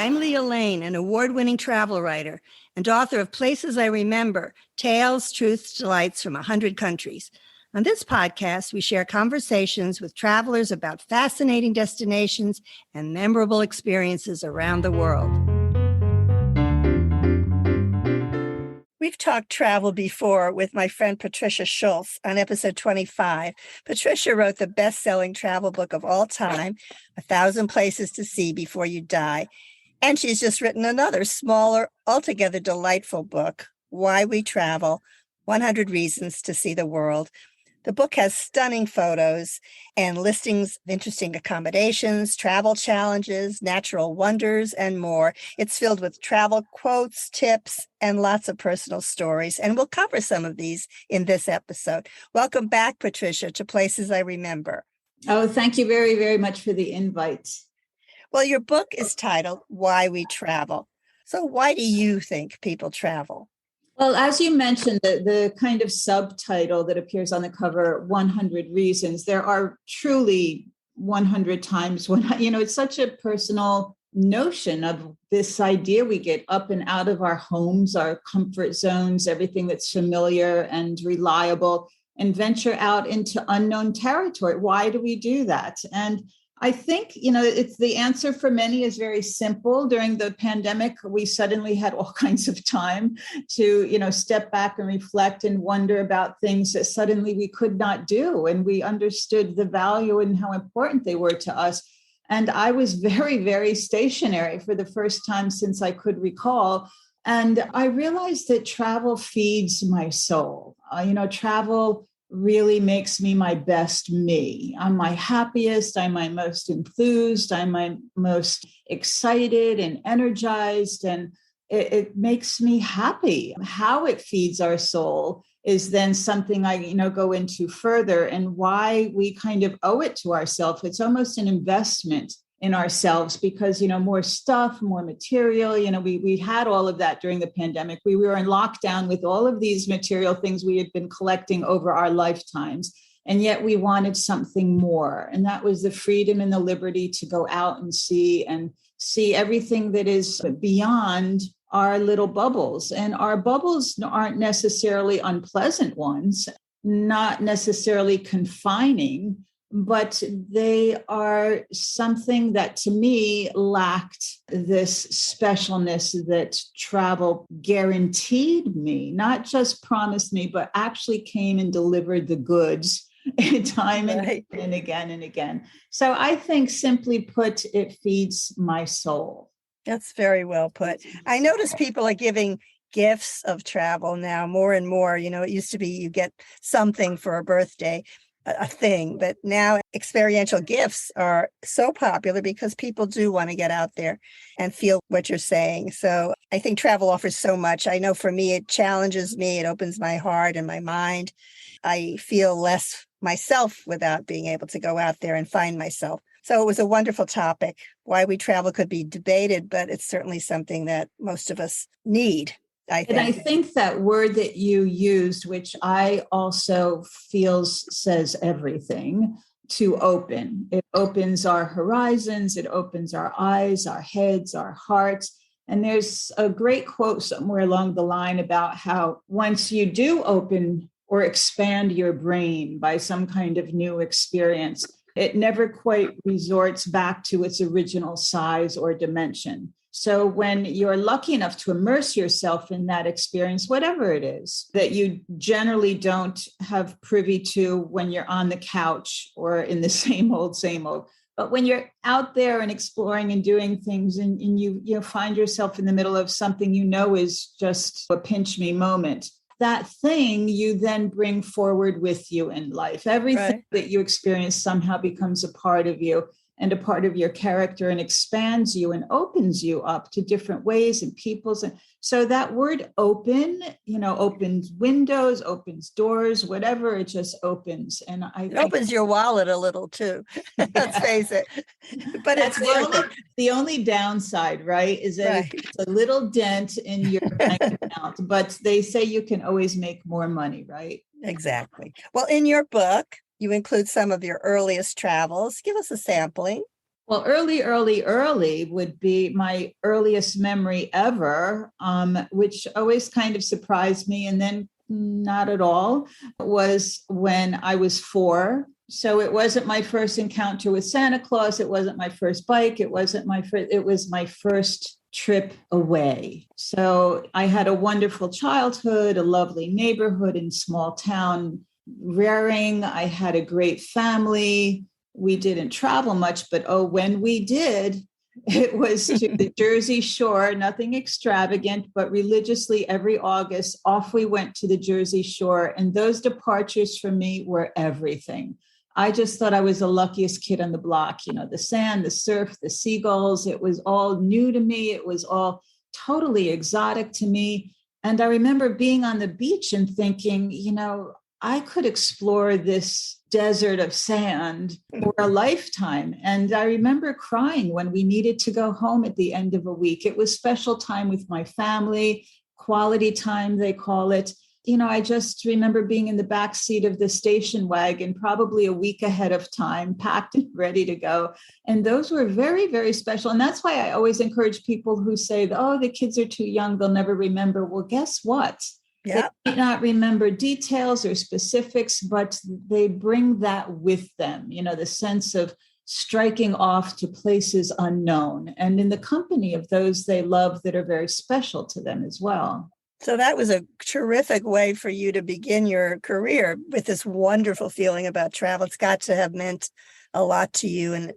I'm Leah Lane, an award-winning travel writer and author of Places I Remember, Tales, Truths, Delights from 100 Countries. On this podcast, we share conversations with travelers about fascinating destinations and memorable experiences around the world. We've talked travel before with my friend Patricia Schultz on episode 25. Patricia wrote the best-selling travel book of all time, 1,000 Places to See Before You Die. And she's just written another smaller, altogether delightful book, Why We Travel, 100 Reasons to See the World. The book has stunning photos and listings of interesting accommodations, travel challenges, natural wonders, and more. It's filled with travel quotes, tips, and lots of personal stories. And we'll cover some of these in this episode. Welcome back, Patricia, to Places I Remember. Oh, thank you very, very much for the invite. Well, your book is titled Why We Travel. So why do you think people travel? Well, as you mentioned, the kind of subtitle that appears on the cover, 100 Reasons, there are truly 100 times when, it's such a personal notion of this idea we get up and out of our homes, our comfort zones, everything that's familiar and reliable, and venture out into unknown territory. Why do we do that? And I think, it's the answer for many is very simple. During the pandemic, we suddenly had all kinds of time to, step back and reflect and wonder about things that suddenly we could not do. And we understood the value and how important they were to us. And I was very, very stationary for the first time since I could recall. And I realized that travel feeds my soul. Travel really makes me my best me. I'm my happiest, I'm my most enthused, I'm my most excited and energized, and it makes me happy. How it feeds our soul is then something I, go into further, and why we kind of owe it to ourselves. It's almost an investment in ourselves because, more stuff, more material, we had all of that during the pandemic. We were in lockdown with all of these material things we had been collecting over our lifetimes. And yet we wanted something more. And that was the freedom and the liberty to go out and see everything that is beyond our little bubbles. And our bubbles aren't necessarily unpleasant ones, not necessarily confining, but they are something that to me lacked this specialness that travel guaranteed me, not just promised me, but actually came and delivered the goods time and again and again. So I think, simply put, it feeds my soul. That's very well put. I notice people are giving gifts of travel now more and more. It used to be you get something for a birthday, a thing, but now experiential gifts are so popular because people do want to get out there and feel what you're saying. So I think travel offers so much. I know for me, it challenges me. It opens my heart and my mind. I feel less myself without being able to go out there and find myself. So it was a wonderful topic. Why we travel could be debated, but it's certainly something that most of us need. And I think that word that you used, which I also feel says everything, to open. It opens our horizons, it opens our eyes, our heads, our hearts. And there's a great quote somewhere along the line about how once you do open or expand your brain by some kind of new experience, it never quite resorts back to its original size or dimension. So when you're lucky enough to immerse yourself in that experience, whatever it is, that you generally don't have privy to when you're on the couch or in the same old, but when you're out there and exploring and doing things and you find yourself in the middle of something is just a pinch me moment, that thing you then bring forward with you in life. Everything that you experience somehow becomes a part of you and a part of your character and expands you and opens you up to different ways and peoples. And so that word open, opens windows, opens doors, whatever, it just opens. And it opens your wallet a little too, let's face it. But that's the only downside, right? Is that it's a little dent in your bank account, but they say you can always make more money, right? Exactly. Well, in your book, you include some of your earliest travels. Give us a sampling. Well, early would be my earliest memory ever, which always kind of surprised me. And then not at all, was when I was 4. So it wasn't my first encounter with Santa Claus. It wasn't my first bike. It wasn't my first, it was my first trip away. So I had a wonderful childhood, a lovely neighborhood in small town rearing. I had a great family. We didn't travel much, but when we did, it was to the Jersey Shore, nothing extravagant, but religiously every August, off we went to the Jersey Shore. And those departures for me were everything. I just thought I was the luckiest kid on the block. The sand, the surf, the seagulls, it was all new to me. It was all totally exotic to me. And I remember being on the beach and thinking, I could explore this desert of sand for a lifetime. And I remember crying when we needed to go home at the end of a week. It was special time with my family, quality time, they call it. I just remember being in the back seat of the station wagon, probably a week ahead of time, packed and ready to go. And those were very, very special. And that's why I always encourage people who say, the kids are too young, they'll never remember. Well, guess what? Yeah. They may not remember details or specifics, but they bring that with them, the sense of striking off to places unknown and in the company of those they love that are very special to them as well. So that was a terrific way for you to begin your career with this wonderful feeling about travel. It's got to have meant a lot to you. And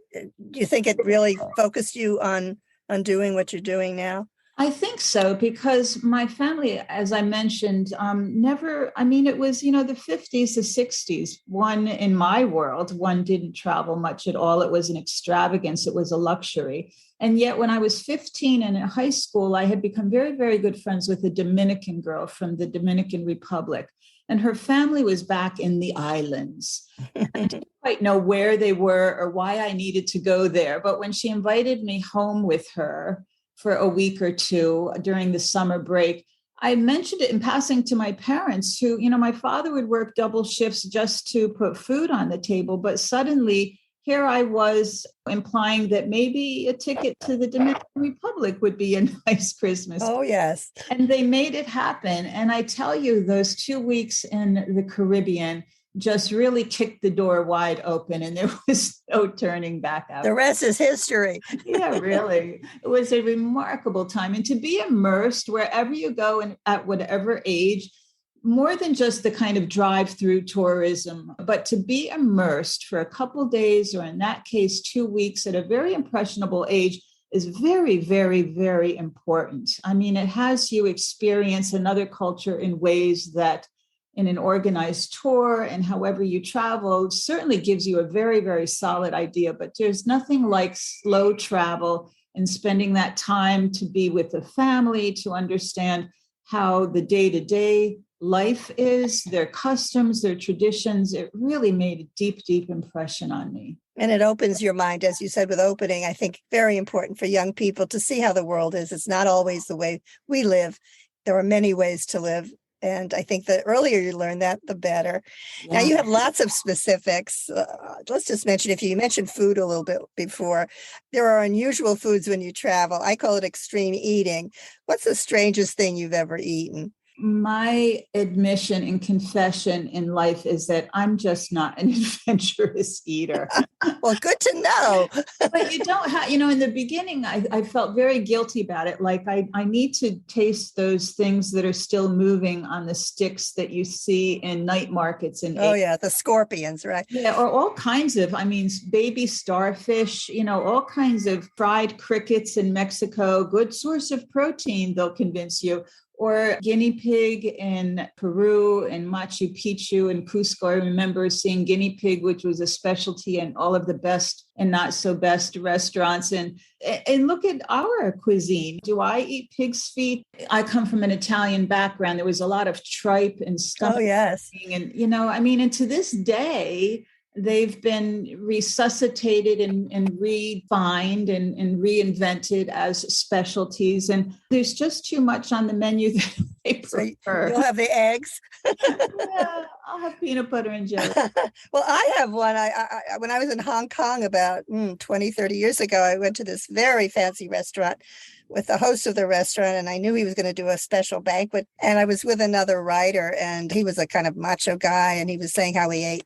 do you think it really focused you on doing what you're doing now? I think so, because my family, as I mentioned, it was, the 50s, the 60s. In my world, one didn't travel much at all. It was an extravagance. It was a luxury. And yet when I was 15 and in high school, I had become very, very good friends with a Dominican girl from the Dominican Republic. And her family was back in the islands. I didn't quite know where they were or why I needed to go there. But when she invited me home with her for a week or two during the summer break, I mentioned it in passing to my parents who, my father would work double shifts just to put food on the table. But suddenly here I was implying that maybe a ticket to the Dominican Republic would be a nice Christmas. Oh, yes. And they made it happen. And I tell you, those 2 weeks in the Caribbean just really kicked the door wide open, and there was no turning back out. The rest is history. Yeah, really. It was a remarkable time. And to be immersed wherever you go and at whatever age, more than just the kind of drive-through tourism, but to be immersed for a couple of days, or in that case, 2 weeks at a very impressionable age, is very, very, very important. I mean, it has you experience another culture in ways that in an organized tour and however you travel certainly gives you a very, very solid idea. But there's nothing like slow travel and spending that time to be with the family, to understand how the day-to-day life is, their customs, their traditions. It really made a deep, deep impression on me. And it opens your mind, as you said, with opening. I think very important for young people to see how the world is. It's not always the way we live. There are many ways to live. And I think the earlier you learn that, the better. Yeah. Now, you have lots of specifics. Let's just mention, if you mentioned food a little bit before, there are unusual foods when you travel. I call it extreme eating. What's the strangest thing you've ever eaten? My admission and confession in life is that I'm just not an adventurous eater. Well, good to know. But you don't have, in the beginning, I felt very guilty about it. Like I need to taste those things that are still moving on the sticks that you see in night markets. Yeah, the scorpions, right? Yeah, or all kinds of, baby starfish, all kinds of fried crickets in Mexico, good source of protein, they'll convince you. Or guinea pig in Peru and Machu Picchu and Cusco. I remember seeing guinea pig, which was a specialty in all of the best and not so best restaurants. And look at our cuisine. Do I eat pig's feet? I come from an Italian background. There was a lot of tripe and stuff. Oh, yes. And, and to this day, they've been resuscitated and refined and reinvented as specialties. And there's just too much on the menu that they prefer. You'll have the eggs. Yeah, I'll have peanut butter and jelly. Well, I have one. When I was in Hong Kong about 20, 30 years ago, I went to this very fancy restaurant with the host of the restaurant, and I knew he was going to do a special banquet. And I was with another writer, and he was a kind of macho guy, and he was saying how he ate,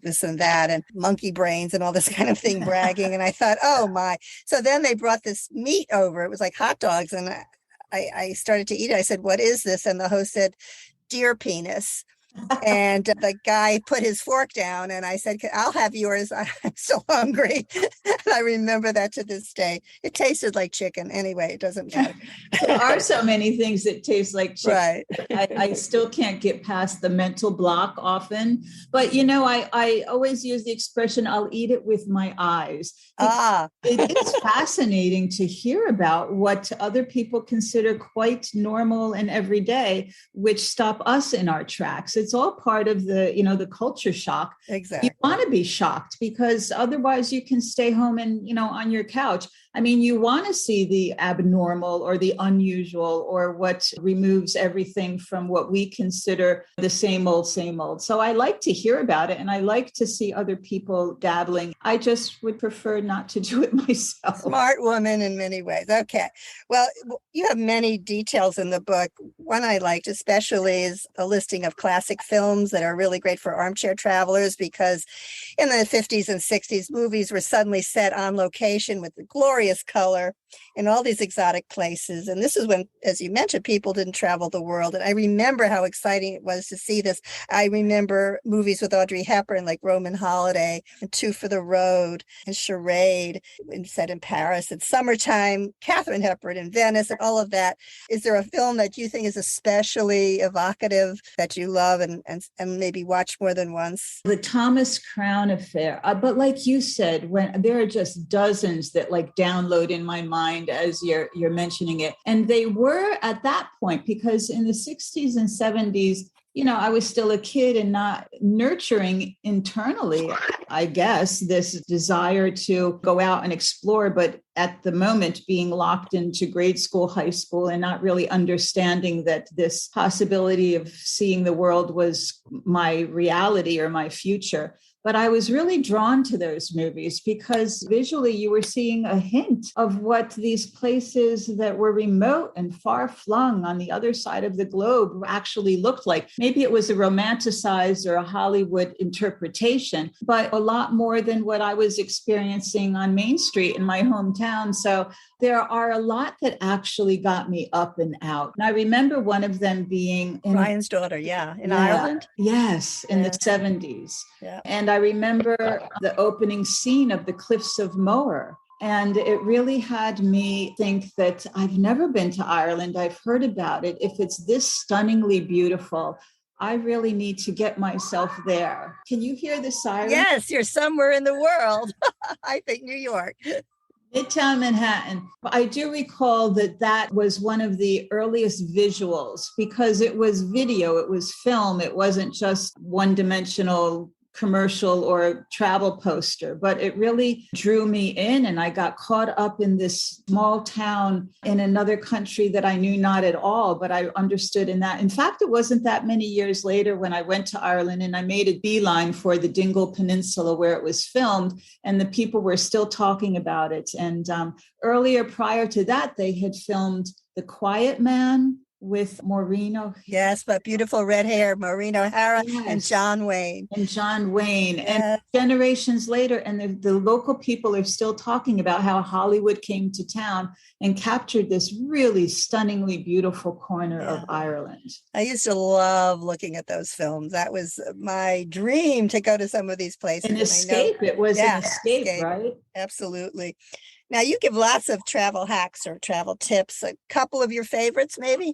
this and that, and monkey brains and all this kind of thing, bragging. And I thought, oh my. So then they brought this meat over. It was like hot dogs. And I started to eat it. I said, what is this? And the host said, deer penis. And the guy put his fork down, and I said, I'll have yours. I'm so hungry. And I remember that to this day. It tasted like chicken. Anyway, it doesn't matter. There are so many things that taste like chicken. Right. I still can't get past the mental block often. But, I always use the expression, I'll eat it with my eyes. It is fascinating to hear about what other people consider quite normal and everyday, which stop us in our tracks. It's all part of the culture shock. Exactly. You want to be shocked because otherwise you can stay home and, on your couch. I mean, you want to see the abnormal or the unusual or what removes everything from what we consider the same old, same old. So I like to hear about it and I like to see other people dabbling. I just would prefer not to do it myself. Smart woman in many ways. Okay. Well, you have many details in the book. One I liked especially is a listing of classic films that are really great for armchair travelers, because in the 50s and 60s, movies were suddenly set on location with the glorious color in all these exotic places. And this is when, as you mentioned, people didn't travel the world. And I remember how exciting it was to see this. I remember movies with Audrey Hepburn, like Roman Holiday and Two for the Road and Charade, set in Paris. And Summertime, Katharine Hepburn in Venice, and all of that. Is there a film that you think is especially evocative that you love and maybe watch more than once? The Thomas Crown Affair. But like you said, when there are just dozens that download in my mind as you're mentioning it. And they were at that point, because in the 60s and 70s, I was still a kid and not nurturing internally, I guess, this desire to go out and explore. But at the moment, being locked into grade school, high school, and not really understanding that this possibility of seeing the world was my reality or my future. But I was really drawn to those movies because visually you were seeing a hint of what these places that were remote and far flung on the other side of the globe actually looked like. Maybe it was a romanticized or a Hollywood interpretation, but a lot more than what I was experiencing on Main Street in my hometown. So there are a lot that actually got me up and out. And I remember one of them being Ryan's Daughter, in Ireland. Yes, in the 70s. Yeah. And I remember the opening scene of the Cliffs of Moher. And it really had me think that I've never been to Ireland. I've heard about it. If it's this stunningly beautiful, I really need to get myself there. Can you hear the siren? Yes, you're somewhere in the world. I think New York. Midtown Manhattan. I do recall that was one of the earliest visuals because it was video, it was film. It wasn't just one-dimensional commercial or travel poster, but it really drew me in, and I got caught up in this small town in another country that I knew not at all, but I understood in that. In fact, it wasn't that many years later when I went to Ireland and I made a beeline for the Dingle Peninsula where it was filmed, and the people were still talking about it. And earlier, prior to that, they had filmed The Quiet Man with Maureen O'Hara. Yes, but beautiful red hair, Maureen O'Hara. Yes. And John Wayne. Yes. And generations later, and the local people are still talking about how Hollywood came to town and captured this really stunningly beautiful corner of Ireland. I used to love looking at those films. That was my dream, to go to some of these places. An escape. It was an escape, right? Absolutely. Now, you give lots of travel hacks or travel tips. A couple of your favorites, maybe?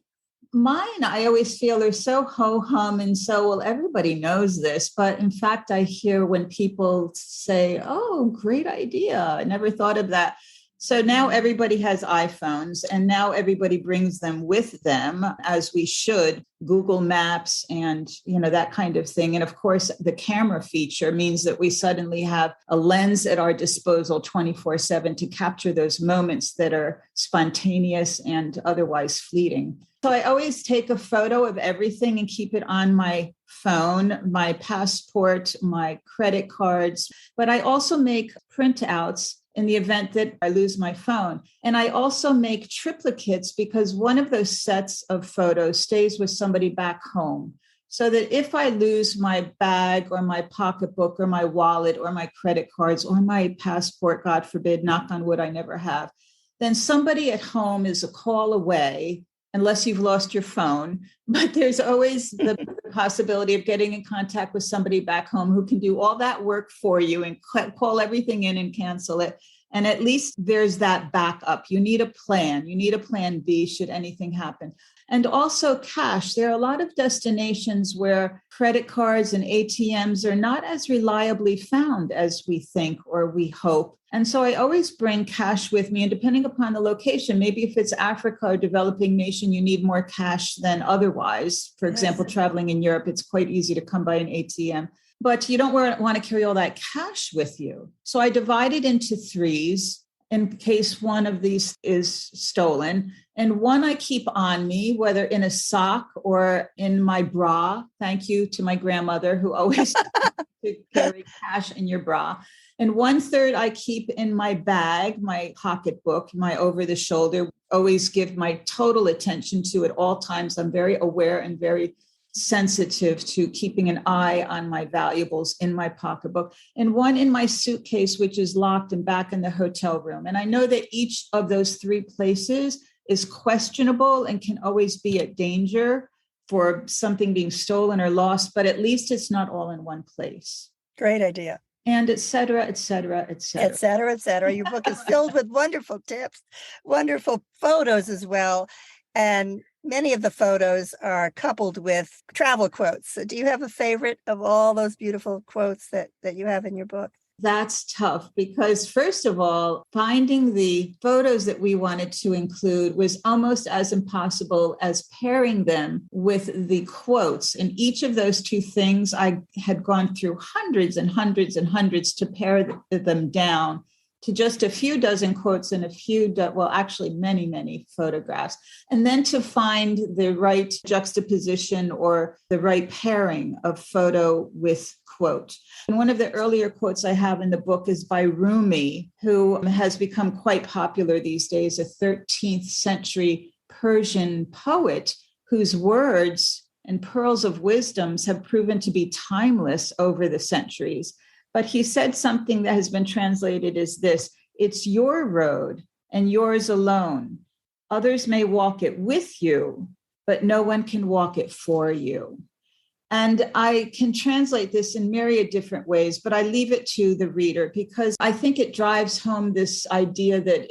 Mine, I always feel are so ho-hum and so, well, everybody knows this. But in fact, I hear when people say, oh, great idea. I never thought of that. So now everybody has iPhones, and now everybody brings them with them, as we should, Google Maps and, that kind of thing. And of course, the camera feature means that we suddenly have a lens at our disposal 24/7 to capture those moments that are spontaneous and otherwise fleeting. So I always take a photo of everything and keep it on my phone, my passport, my credit cards, but I also make printouts in the event that I lose my phone. And I also make triplicates because one of those sets of photos stays with somebody back home. So that if I lose my bag or my pocketbook or my wallet or my credit cards or my passport, God forbid, knock on wood, I never have, then somebody at home is a call away, unless you've lost your phone. But there's always the possibility of getting in contact with somebody back home who can do all that work for you and call everything in and cancel it. And at least there's that backup. You need a plan. You need a plan B should anything happen. And also cash. There are a lot of destinations where credit cards and ATMs are not as reliably found as we think or we hope. And so I always bring cash with me. And depending upon the location, maybe if it's Africa or developing nation, you need more cash than otherwise. For example, traveling in Europe, it's quite easy to come by an ATM. But you don't want to carry all that cash with you. So I divide it into threes in case one of these is stolen. And one I keep on me, whether in a sock or in my bra. Thank you to my grandmother who always to carry cash in your bra. And 1/3 I keep in my bag, my pocketbook, my over the shoulder, always give my total attention to at all times. I'm very aware and very sensitive to keeping an eye on my valuables in my pocketbook, and one in my suitcase, which is locked and back in the hotel room. And I know that each of those three places is questionable and can always be at danger for something being stolen or lost, but at least it's not all in one place. Great idea. And et cetera, et cetera, et cetera. Et cetera, et cetera. Your book is filled with wonderful tips, wonderful photos as well. And many of the photos are coupled with travel quotes. So do you have a favorite of all those beautiful quotes that you have in your book? That's tough because, first of all, finding the photos that we wanted to include was almost as impossible as pairing them with the quotes. And each of those two things, I had gone through hundreds and hundreds and hundreds to pare them down to just a few dozen quotes and a few, actually many, many photographs. And then to find the right juxtaposition or the right pairing of photo with quote. And one of the earlier quotes I have in the book is by Rumi, who has become quite popular these days, a 13th century Persian poet whose words and pearls of wisdoms have proven to be timeless over the centuries. But he said something that has been translated as this: it's your road and yours alone. Others may walk it with you, but no one can walk it for you. And I can translate this in myriad different ways, but I leave it to the reader because I think it drives home this idea that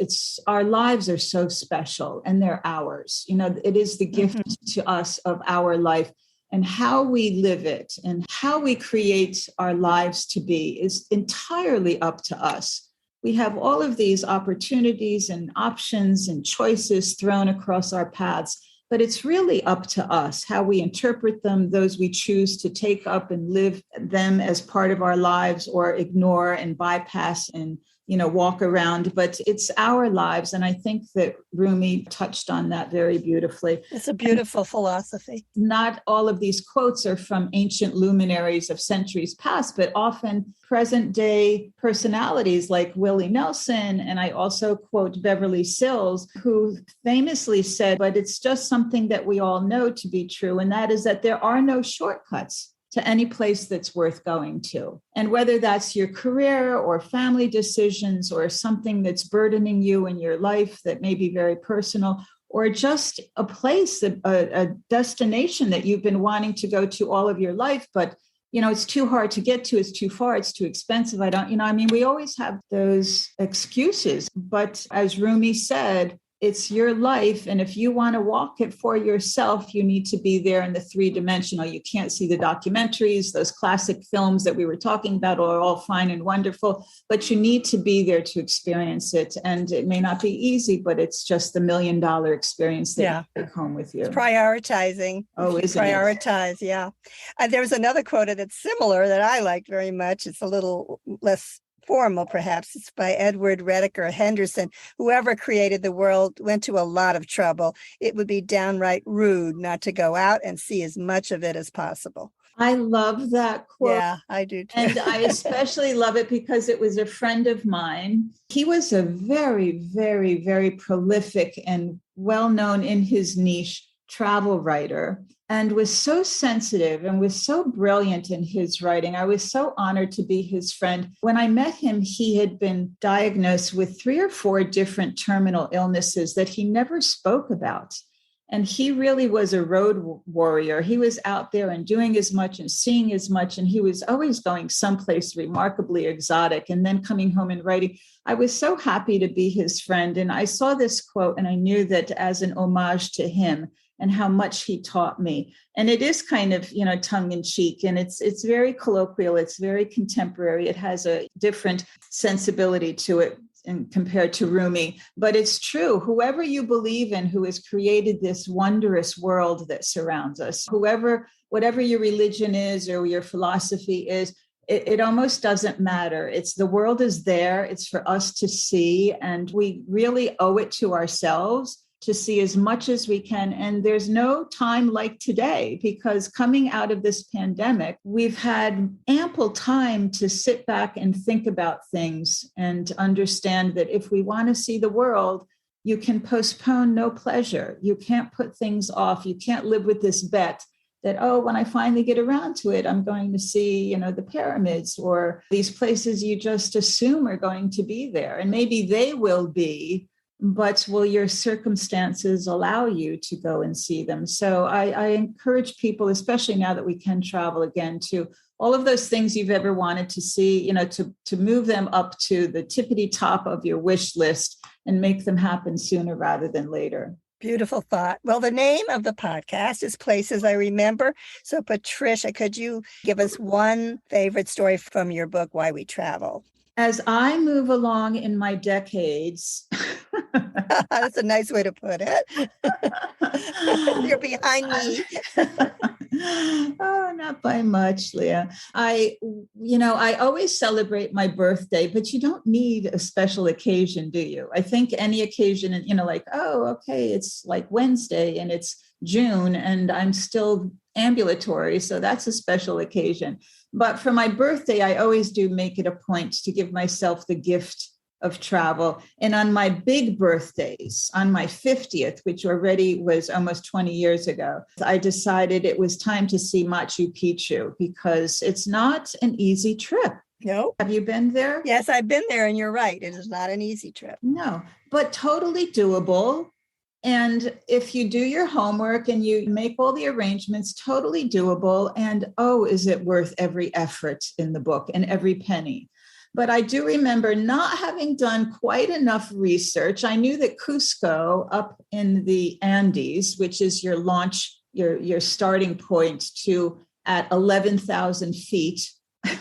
our lives are so special and they're ours. It is the gift to us of our life. And how we live it and how we create our lives to be is entirely up to us. We have all of these opportunities and options and choices thrown across our paths, but it's really up to us how we interpret them, those we choose to take up and live them as part of our lives or ignore and bypass and walk around, but it's our lives. And I think that Rumi touched on that very beautifully. It's a beautiful philosophy. Not all of these quotes are from ancient luminaries of centuries past, but often present day personalities like Willie Nelson. And I also quote Beverly Sills, who famously said, but it's just something that we all know to be true. And that is that there are no shortcuts to any place that's worth going to. And whether that's your career or family decisions or something that's burdening you in your life that may be very personal, or just a place, a destination that you've been wanting to go to all of your life, but it's too hard to get to, it's too far, it's too expensive. We always have those excuses. But as Rumi said, it's your life. And if you want to walk it for yourself, you need to be there in the 3-dimensional. You can't see the documentaries, those classic films that we were talking about are all fine and wonderful, but you need to be there to experience it. And it may not be easy, but it's just the $1 million experience that you take home with you. It's prioritizing. Oh, isn't prioritize, it? Yeah. There was another quote that's similar that I liked very much. It's a little less formal, perhaps. It's by Edward Rediker Henderson. Whoever created the world went to a lot of trouble. It would be downright rude not to go out and see as much of it as possible. I love that quote. Yeah, I do too. And I especially love it because it was a friend of mine. He was a very, very, very prolific and well-known in his niche travel writer, and was so sensitive and was so brilliant in his writing. I was so honored to be his friend. When I met him, he had been diagnosed with 3 or 4 different terminal illnesses that he never spoke about. And he really was a road warrior. He was out there and doing as much and seeing as much. And he was always going someplace remarkably exotic and then coming home and writing. I was so happy to be his friend. And I saw this quote and I knew that as an homage to him and how much he taught me. And it is kind of, tongue in cheek, and it's very colloquial. It's very contemporary. It has a different sensibility to it and compared to Rumi, but it's true. Whoever you believe in, who has created this wondrous world that surrounds us, whatever your religion is or your philosophy is, it almost doesn't matter. It's the world is there. It's for us to see, and we really owe it to ourselves to see as much as we can. And there's no time like today, because coming out of this pandemic, we've had ample time to sit back and think about things and understand that if we want to see the world, you can postpone no pleasure. You can't put things off. You can't live with this bet that, when I finally get around to it, I'm going to see, the pyramids or these places you just assume are going to be there. And maybe they will be, but will your circumstances allow you to go and see them? So I encourage people, especially now that we can travel again, to all of those things you've ever wanted to see, to move them up to the tippity top of your wish list and make them happen sooner rather than later. Beautiful thought. Well, the name of the podcast is Places I Remember. So Patricia, could you give us one favorite story from your book, Why We Travel? As I move along in my decades, that's a nice way to put it. You're behind me. Oh, not by much, Leah. I always celebrate my birthday, but you don't need a special occasion, do you? I think any occasion, it's like Wednesday and it's June and I'm still ambulatory, so that's a special occasion. But for my birthday, I always do make it a point to give myself the gift of travel. And on my big birthdays, on my 50th, which already was almost 20 years ago, I decided it was time to see Machu Picchu because it's not an easy trip. No. Have you been there? Yes, I've been there, and you're right. It is not an easy trip. No, but totally doable. And if you do your homework and you make all the arrangements, totally doable. And is it worth every effort in the book and every penny? But I do remember not having done quite enough research. I knew that Cusco up in the Andes, which is your launch, your starting point to at 11,000 feet,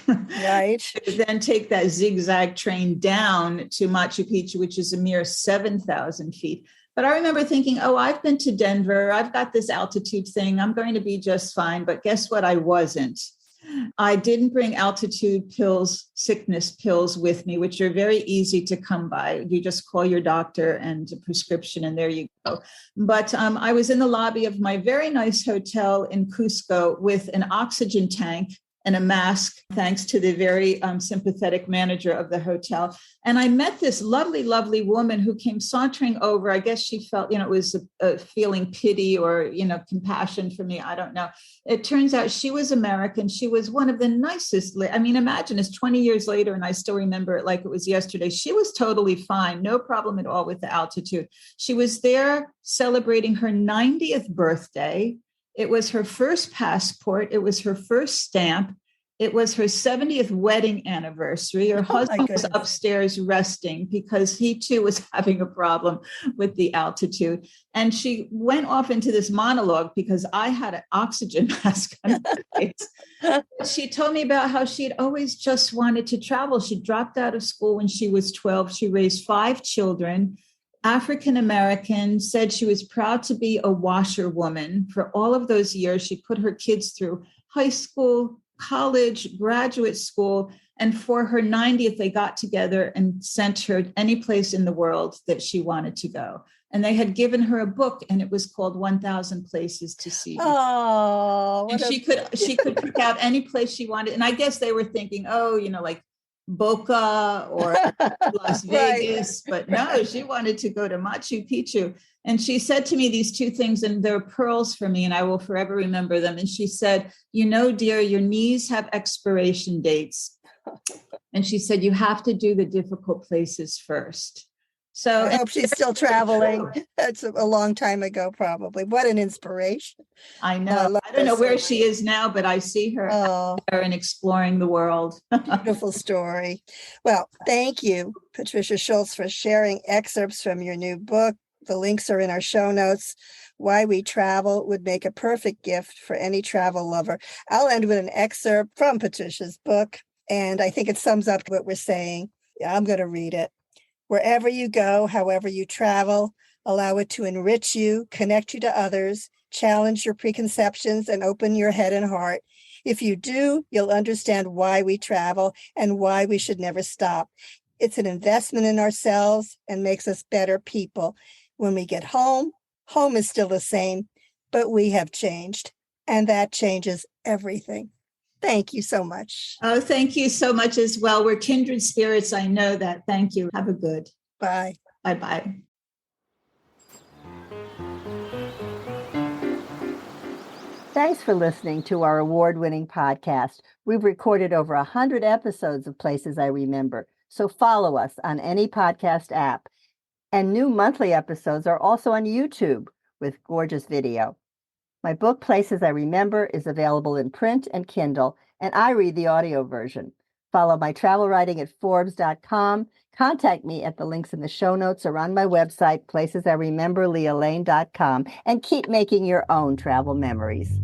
right? Then take that zigzag train down to Machu Picchu, which is a mere 7,000 feet. But I remember thinking, I've been to Denver. I've got this altitude thing. I'm going to be just fine. But guess what? I wasn't. I didn't bring altitude pills, sickness pills with me, which are very easy to come by. You just call your doctor and a prescription, and there you go. But I was in the lobby of my very nice hotel in Cusco with an oxygen tank and a mask, thanks to the very sympathetic manager of the hotel. And I met this lovely, lovely woman who came sauntering over. I guess she felt, it was a feeling pity or, compassion for me. I don't know. It turns out she was American. She was one of the nicest. Imagine it's 20 years later and I still remember it like it was yesterday. She was totally fine. No problem at all with the altitude. She was there celebrating her 90th birthday. It was her first passport. It was her first stamp. It was her 70th wedding anniversary. Her Oh my husband was goodness. upstairs resting because he too was having a problem with the altitude. And she went off into this monologue because I had an oxygen mask on my face. She told me about how she'd always just wanted to travel. She dropped out of school when she was 12. She raised 5 children, African American, said she was proud to be a washerwoman. For all of those years, she put her kids through high school, college, graduate school. And for her 90th, they got together and sent her any place in the world that she wanted to go. And they had given her a book, and it was called 1,000 Places to See. Oh, And she could pick out any place she wanted. And I guess they were thinking, oh, like Boca or Las Vegas. But no, she wanted to go to Machu Picchu. And she said to me these 2 things, and they're pearls for me, and I will forever remember them. And she said, dear, your knees have expiration dates. And she said, you have to do the difficult places first. So I hope she's still traveling. That's a long time ago, probably. What an inspiration. I know. I don't know where she is now, but I see her out there and exploring the world. Beautiful story. Well, thank you, Patricia Schultz, for sharing excerpts from your new book. The links are in our show notes. Why We Travel would make a perfect gift for any travel lover. I'll end with an excerpt from Patricia's book, and I think it sums up what we're saying. Yeah, I'm going to read it. Wherever you go, however you travel, allow it to enrich you, connect you to others, challenge your preconceptions, and open your head and heart. If you do, you'll understand why we travel and why we should never stop. It's an investment in ourselves and makes us better people. When we get home, home is still the same, but we have changed, and that changes everything. Thank you so much. Oh, thank you so much as well. We're kindred spirits. I know that. Thank you. Have a good. Bye. Bye-bye. Thanks for listening to our award-winning podcast. We've recorded over 100 episodes of Places I Remember, so follow us on any podcast app. And new monthly episodes are also on YouTube with gorgeous video. My book, Places I Remember, is available in print and Kindle, and I read the audio version. Follow my travel writing at Forbes.com. Contact me at the links in the show notes or on my website, placesirememberlealane.com, and keep making your own travel memories.